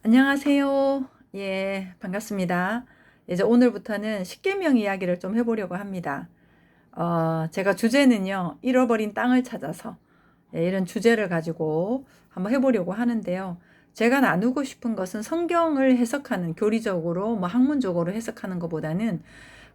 안녕하세요. 예, 반갑습니다. 이제 오늘부터는 십계명 이야기를 좀 해보려고 합니다. 제가 주제는요, 잃어버린 땅을 찾아서, 예, 이런 주제를 가지고 한번 해보려고 하는데요. 제가 나누고 싶은 것은 성경을 해석하는, 교리적으로, 뭐 학문적으로 해석하는 것보다는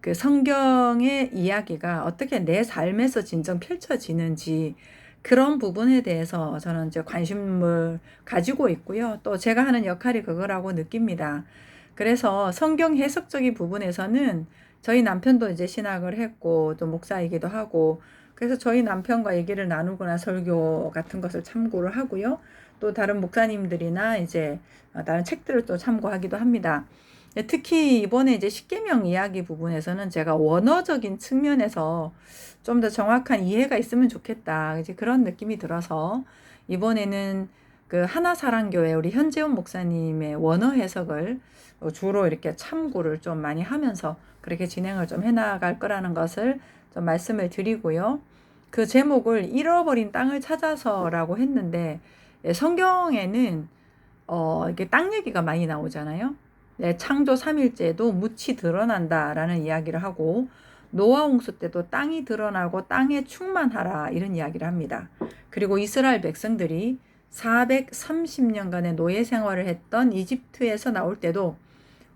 그 성경의 이야기가 어떻게 내 삶에서 진정 펼쳐지는지 그런 부분에 대해서 저는 이제 관심을 가지고 있고요. 또 제가 하는 역할이 그거라고 느낍니다. 그래서 성경 해석적인 부분에서는 저희 남편도 이제 신학을 했고 또 목사이기도 하고 그래서 저희 남편과 얘기를 나누거나 설교 같은 것을 참고를 하고요. 또 다른 목사님들이나 이제 다른 책들을 또 참고하기도 합니다. 특히 이번에 이제 십계명 이야기 부분에서는 제가 원어적인 측면에서 좀 더 정확한 이해가 있으면 좋겠다. 이제 그런 느낌이 들어서 이번에는 그 하나사랑교회 우리 현재훈 목사님의 원어 해석을 주로 이렇게 참고를 좀 많이 하면서 그렇게 진행을 좀 해나갈 거라는 것을 좀 말씀을 드리고요. 그 제목을 잃어버린 땅을 찾아서라고 했는데 성경에는 이게 땅 얘기가 많이 나오잖아요. 네, 창조 3일째도 묻히 드러난다라는 이야기를 하고 노아 홍수 때도 땅이 드러나고 땅에 충만하라 이런 이야기를 합니다. 그리고 이스라엘 백성들이 430년간의 노예 생활을 했던 이집트에서 나올 때도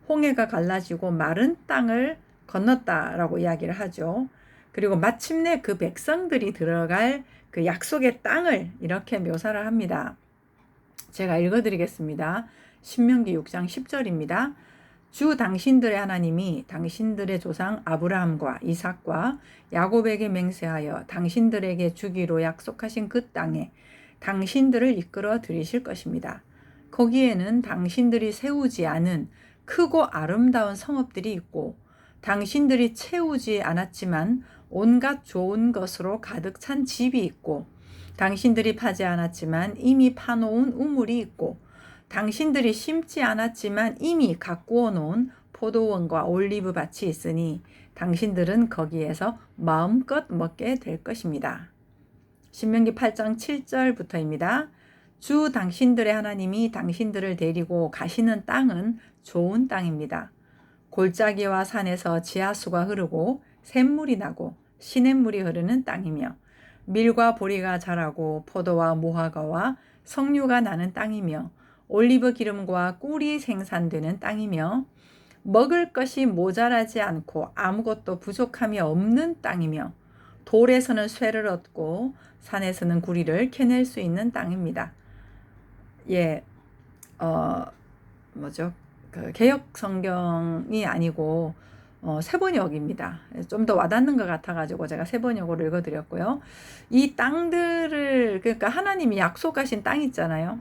홍해가 갈라지고 마른 땅을 건넜다라고 이야기를 하죠. 그리고 마침내 그 백성들이 들어갈 그 약속의 땅을 이렇게 묘사를 합니다. 제가 읽어드리겠습니다. 신명기 6장 10절입니다. 주 당신들의 하나님이 당신들의 조상 아브라함과 이삭과 야곱에게 맹세하여 당신들에게 주기로 약속하신 그 땅에 당신들을 이끌어 들이실 것입니다. 거기에는 당신들이 세우지 않은 크고 아름다운 성읍들이 있고 당신들이 채우지 않았지만 온갖 좋은 것으로 가득 찬 집이 있고 당신들이 파지 않았지만 이미 파놓은 우물이 있고 당신들이 심지 않았지만 이미 가꾸어 놓은 포도원과 올리브 밭이 있으니 당신들은 거기에서 마음껏 먹게 될 것입니다. 신명기 8장 7절부터입니다. 주 당신들의 하나님이 당신들을 데리고 가시는 땅은 좋은 땅입니다. 골짜기와 산에서 지하수가 흐르고 샘물이 나고 시냇물이 흐르는 땅이며 밀과 보리가 자라고 포도와 무화과와 석류가 나는 땅이며 올리브 기름과 꿀이 생산되는 땅이며 먹을 것이 모자라지 않고 아무것도 부족함이 없는 땅이며 돌에서는 쇠를 얻고 산에서는 구리를 캐낼 수 있는 땅입니다. 예, 뭐죠? 그 개역 성경이 아니고 세번역입니다. 좀 더 와닿는 것 같아가지고 제가 세번역으로 읽어드렸고요. 이 땅들을 그러니까 하나님이 약속하신 땅 있잖아요.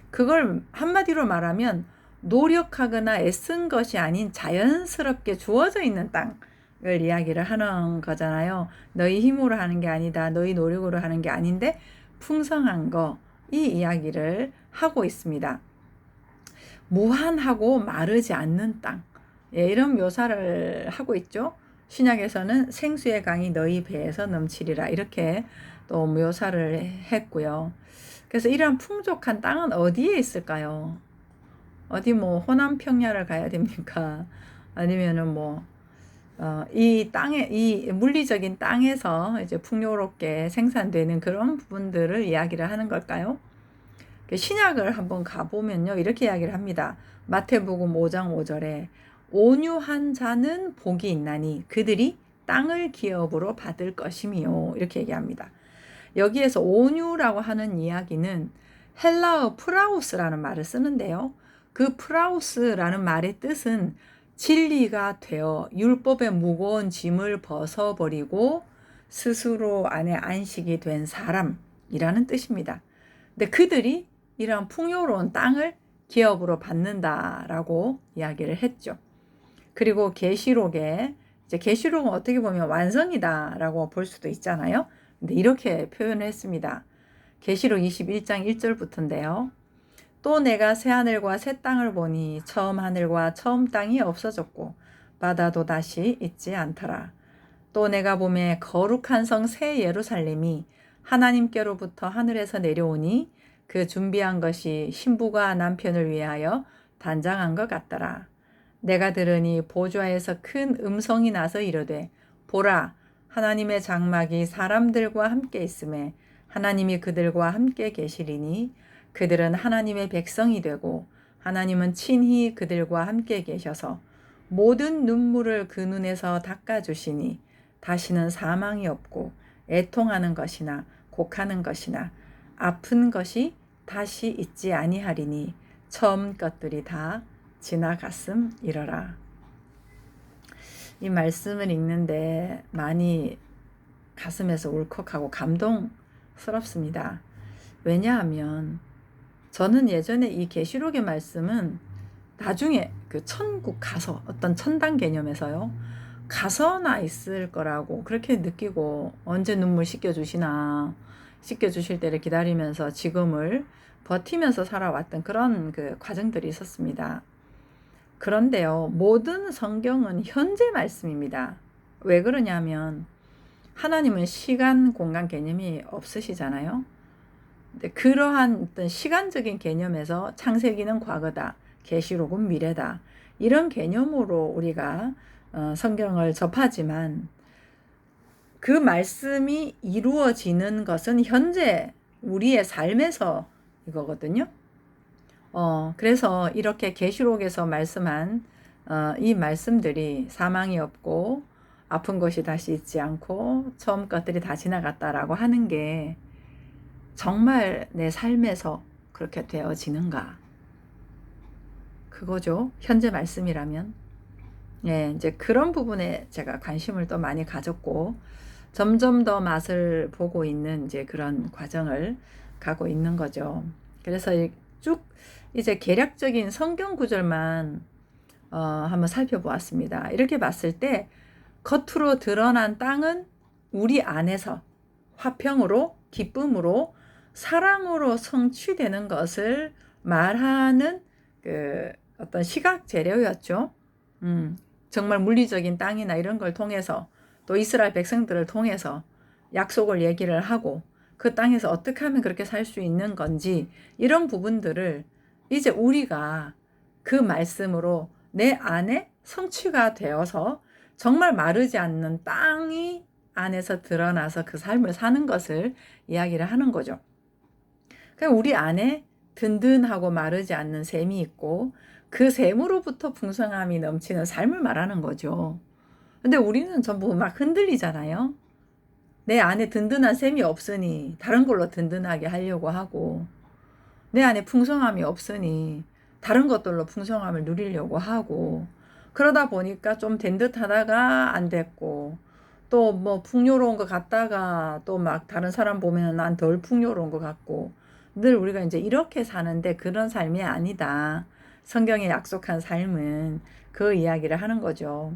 그걸 한마디로 말하면 노력하거나 애쓴 것이 아닌 자연스럽게 주어져 있는 땅을 이야기를 하는 거잖아요. 너희 힘으로 하는 게 아니다. 너희 노력으로 하는 게 아닌데 풍성한 거, 이 이야기를 하고 있습니다. 무한하고 마르지 않는 땅. 예, 이런 묘사를 하고 있죠. 신약에서는 생수의 강이 너희 배에서 넘치리라 이렇게 또 묘사를 했고요. 그래서 이런 풍족한 땅은 어디에 있을까요? 어디 뭐 호남 평야를 가야 됩니까? 아니면은 뭐 이 땅에 이 물리적인 땅에서 이제 풍요롭게 생산되는 그런 부분들을 이야기를 하는 걸까요? 신약을 한번 가보면요. 이렇게 이야기를 합니다. 마태복음 5장 5절에 온유한 자는 복이 있나니 그들이 땅을 기업으로 받을 것이미요. 이렇게 얘기합니다. 여기에서 온유라고 하는 이야기는 헬라어 프라우스라는 말을 쓰는데요. 그 프라우스라는 말의 뜻은 진리가 되어 율법의 무거운 짐을 벗어버리고 스스로 안에 안식이 된 사람이라는 뜻입니다. 근데 그들이 이러한 풍요로운 땅을 기업으로 받는다라고 이야기를 했죠. 그리고 계시록에 이제 계시록은 어떻게 보면 완성이다라고 볼 수도 있잖아요. 근데 이렇게 표현을 했습니다. 계시록 21장 1절부터인데요. 또 내가 새 하늘과 새 땅을 보니 처음 하늘과 처음 땅이 없어졌고 바다도 다시 있지 않더라. 또 내가 보매 거룩한 성 새 예루살렘이 하나님께로부터 하늘에서 내려오니 그 준비한 것이 신부가 남편을 위하여 단장한 것 같더라. 내가 들으니 보좌에서 큰 음성이 나서 이르되 보라 하나님의 장막이 사람들과 함께 있음에 하나님이 그들과 함께 계시리니 그들은 하나님의 백성이 되고 하나님은 친히 그들과 함께 계셔서 모든 눈물을 그 눈에서 닦아주시니 다시는 사망이 없고 애통하는 것이나 곡하는 것이나 아픈 것이 다시 있지 아니하리니 처음 것들이 다 지나갔음이러라. 이 말씀을 읽는데 많이 가슴에서 울컥하고 감동스럽습니다. 왜냐하면 저는 예전에 이 계시록의 말씀은 나중에 그 천국 가서 어떤 천당 개념에서요. 가서나 있을 거라고 그렇게 느끼고 언제 눈물 씻겨주시나 씻겨주실 때를 기다리면서 지금을 버티면서 살아왔던 그런 그 과정들이 있었습니다. 그런데요, 모든 성경은 현재 말씀입니다. 왜 그러냐면 하나님은 시간, 공간 개념이 없으시잖아요. 근데 그러한 어떤 시간적인 개념에서 창세기는 과거다, 계시록은 미래다, 이런 개념으로 우리가 성경을 접하지만 그 말씀이 이루어지는 것은 현재 우리의 삶에서 이거거든요. 그래서 이렇게 계시록에서 말씀한 이 말씀들이 사망이 없고 아픈 것이 다시 있지 않고 처음 것들이 다 지나갔다라고 하는 게 정말 내 삶에서 그렇게 되어지는가? 그거죠. 현재 말씀이라면. 예, 이제 그런 부분에 제가 관심을 또 많이 가졌고 점점 더 맛을 보고 있는 이제 그런 과정을 가고 있는 거죠. 그래서 쭉 이제 개략적인 성경 구절만 한번 살펴보았습니다. 이렇게 봤을 때 겉으로 드러난 땅은 우리 안에서 화평으로, 기쁨으로, 사랑으로 성취되는 것을 말하는 그 어떤 시각 재료였죠. 정말 물리적인 땅이나 이런 걸 통해서 또 이스라엘 백성들을 통해서 약속을 얘기를 하고 그 땅에서 어떻게 하면 그렇게 살 수 있는 건지 이런 부분들을 이제 우리가 그 말씀으로 내 안에 성취가 되어서 정말 마르지 않는 땅이 안에서 드러나서 그 삶을 사는 것을 이야기를 하는 거죠. 그러니까 우리 안에 든든하고 마르지 않는 샘이 있고 그 샘으로부터 풍성함이 넘치는 삶을 말하는 거죠. 근데 우리는 전부 막 흔들리잖아요. 내 안에 든든한 샘이 없으니 다른 걸로 든든하게 하려고 하고 내 안에 풍성함이 없으니 다른 것들로 풍성함을 누리려고 하고 그러다 보니까 좀 된 듯 하다가 안 됐고 또 뭐 풍요로운 것 같다가 또 막 다른 사람 보면 난 덜 풍요로운 것 같고 늘 우리가 이제 이렇게 사는데 그런 삶이 아니다. 성경에 약속한 삶은 그 이야기를 하는 거죠.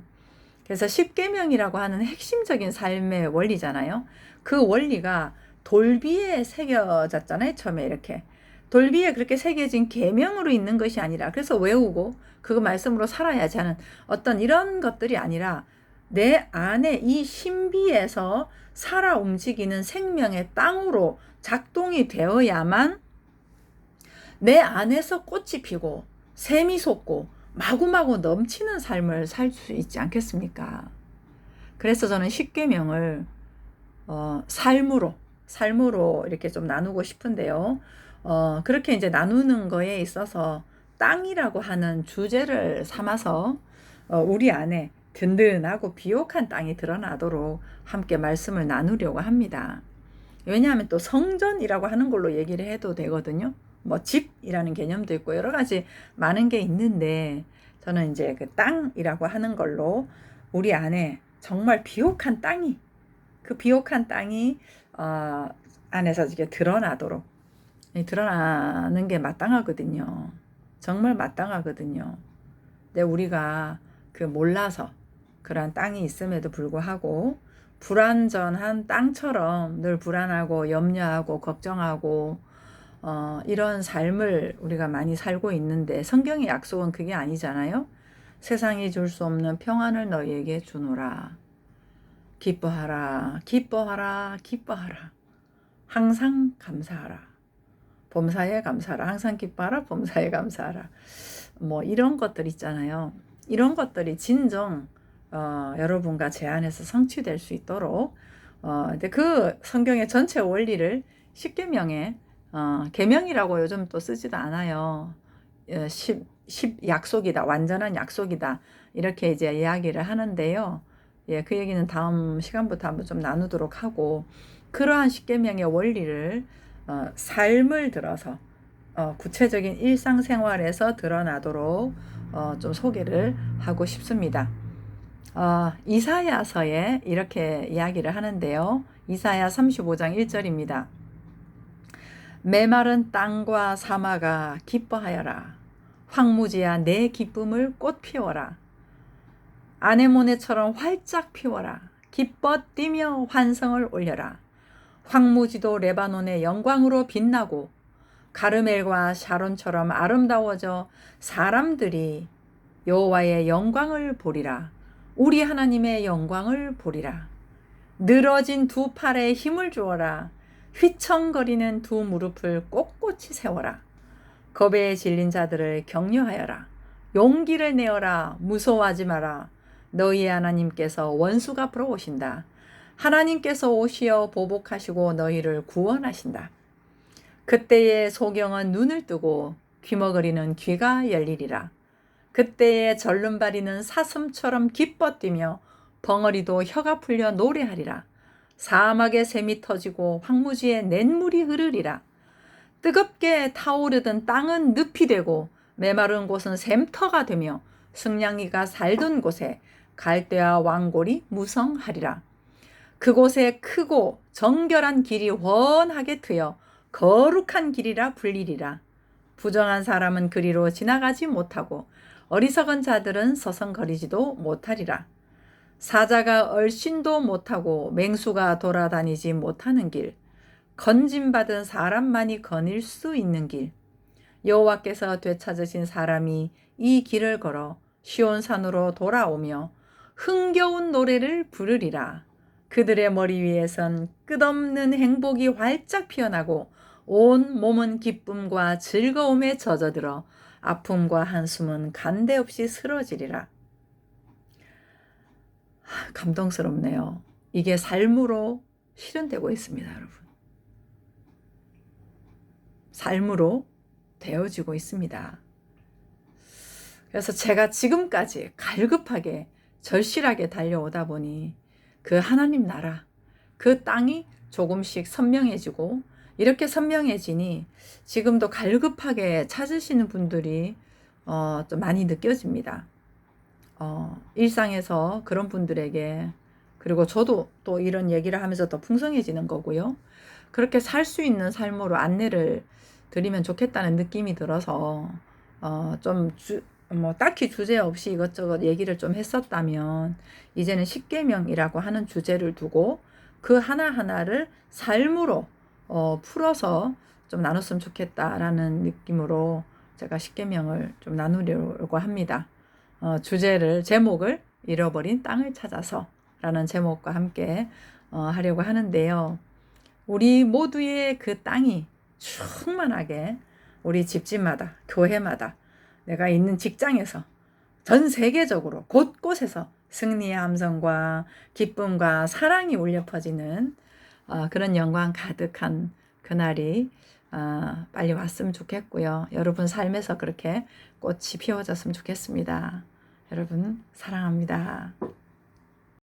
그래서 십계명이라고 하는 핵심적인 삶의 원리잖아요. 그 원리가 돌비에 새겨졌잖아요. 처음에 이렇게. 돌비에 그렇게 새겨진 계명으로 있는 것이 아니라 그래서 외우고 그거 말씀으로 살아야지 하는 어떤 이런 것들이 아니라 내 안에 이 신비에서 살아 움직이는 생명의 땅으로 작동이 되어야만 내 안에서 꽃이 피고 샘이 솟고 마구마구 넘치는 삶을 살 수 있지 않겠습니까? 그래서 저는 십계명을 삶으로 이렇게 좀 나누고 싶은데요. 그렇게 이제 나누는 거에 있어서 땅이라고 하는 주제를 삼아서 우리 안에 든든하고 비옥한 땅이 드러나도록 함께 말씀을 나누려고 합니다. 왜냐하면 또 성전이라고 하는 걸로 얘기를 해도 되거든요. 뭐 집이라는 개념도 있고 여러 가지 많은 게 있는데 저는 이제 그 땅이라고 하는 걸로 우리 안에 정말 비옥한 땅이 그 비옥한 땅이 안에서 이게 드러나도록 드러나는 게 마땅하거든요. 정말 마땅하거든요. 근데 우리가 그 몰라서 그런 땅이 있음에도 불구하고 불완전한 땅처럼 늘 불안하고 염려하고 걱정하고 이런 삶을 우리가 많이 살고 있는데 성경의 약속은 그게 아니잖아요. 세상이 줄 수 없는 평안을 너희에게 주노라. 기뻐하라, 기뻐하라, 기뻐하라. 항상 감사하라. 범사에 감사하라. 항상 기뻐하라. 범사에 감사하라. 뭐 이런 것들 있잖아요. 이런 것들이 진정 여러분과 제 안에서 성취될 수 있도록 근데 그 성경의 전체 원리를 십계명에 계명이라고 요즘 또 쓰지도 않아요. 10 약속이다, 완전한 약속이다, 이렇게 이제 이야기를 하는데요. 예, 그 얘기는 다음 시간부터 한번 좀 나누도록 하고, 그러한 십계명의 원리를 삶을 들어서 구체적인 일상생활에서 드러나도록 좀 소개를 하고 싶습니다. 이사야서에 이렇게 이야기를 하는데요. 이사야 35장 1절입니다. 메마른 땅과 사마가 기뻐하여라. 황무지야 내 기쁨을 꽃 피워라. 아네모네처럼 활짝 피워라. 기뻐 뛰며 환성을 올려라. 황무지도 레바논의 영광으로 빛나고 가르멜과 샤론처럼 아름다워져 사람들이 여호와의 영광을 보리라. 우리 하나님의 영광을 보리라. 늘어진 두 팔에 힘을 주어라. 휘청거리는 두 무릎을 꼿꼿이 세워라. 겁에 질린 자들을 격려하여라. 용기를 내어라. 무서워하지 마라. 너희의 하나님께서 원수 갚으러 오신다. 하나님께서 오시어 보복하시고 너희를 구원하신다. 그때의 소경은 눈을 뜨고 귀머거리는 귀가 열리리라. 그때의 절름발이는 사슴처럼 기뻐 뛰며 벙어리도 혀가 풀려 노래하리라. 사막에 샘이 터지고 황무지에 냇물이 흐르리라. 뜨겁게 타오르던 땅은 늪이 되고 메마른 곳은 샘터가 되며 승냥이가 살던 곳에 갈대와 왕골이 무성하리라. 그곳에 크고 정결한 길이 훤하게 트여 거룩한 길이라 불리리라. 부정한 사람은 그리로 지나가지 못하고 어리석은 자들은 서성거리지도 못하리라. 사자가 얼씬도 못하고 맹수가 돌아다니지 못하는 길, 건짐받은 사람만이 거닐 수 있는 길, 여호와께서 되찾으신 사람이 이 길을 걸어 시온산으로 돌아오며 흥겨운 노래를 부르리라. 그들의 머리 위에선 끝없는 행복이 활짝 피어나고 온 몸은 기쁨과 즐거움에 젖어들어 아픔과 한숨은 간데없이 쓰러지리라. 감동스럽네요. 이게 삶으로 실현되고 있습니다, 여러분. 삶으로 되어지고 있습니다. 그래서 제가 지금까지 갈급하게 절실하게 달려오다 보니 그 하나님 나라, 그 땅이 조금씩 선명해지고 이렇게 선명해지니 지금도 갈급하게 찾으시는 분들이 좀 많이 느껴집니다. 일상에서 그런 분들에게, 그리고 저도 또 이런 얘기를 하면서 더 풍성해지는 거고요. 그렇게 살 수 있는 삶으로 안내를 드리면 좋겠다는 느낌이 들어서 딱히 주제 없이 이것저것 얘기를 좀 했었다면 이제는 십계명이라고 하는 주제를 두고 그 하나하나를 삶으로 풀어서 좀 나눴으면 좋겠다라는 느낌으로 제가 십계명을 좀 나누려고 합니다. 제목을 잃어버린 땅을 찾아서 라는 제목과 함께 하려고 하는데요. 우리 모두의 그 땅이 충만하게 우리 집집마다, 교회마다, 내가 있는 직장에서, 전 세계적으로 곳곳에서 승리의 함성과 기쁨과 사랑이 울려 퍼지는 그런 영광 가득한 그날이 빨리 왔으면 좋겠고요. 여러분 삶에서 그렇게 꽃이 피워졌으면 좋겠습니다. 여러분 사랑합니다.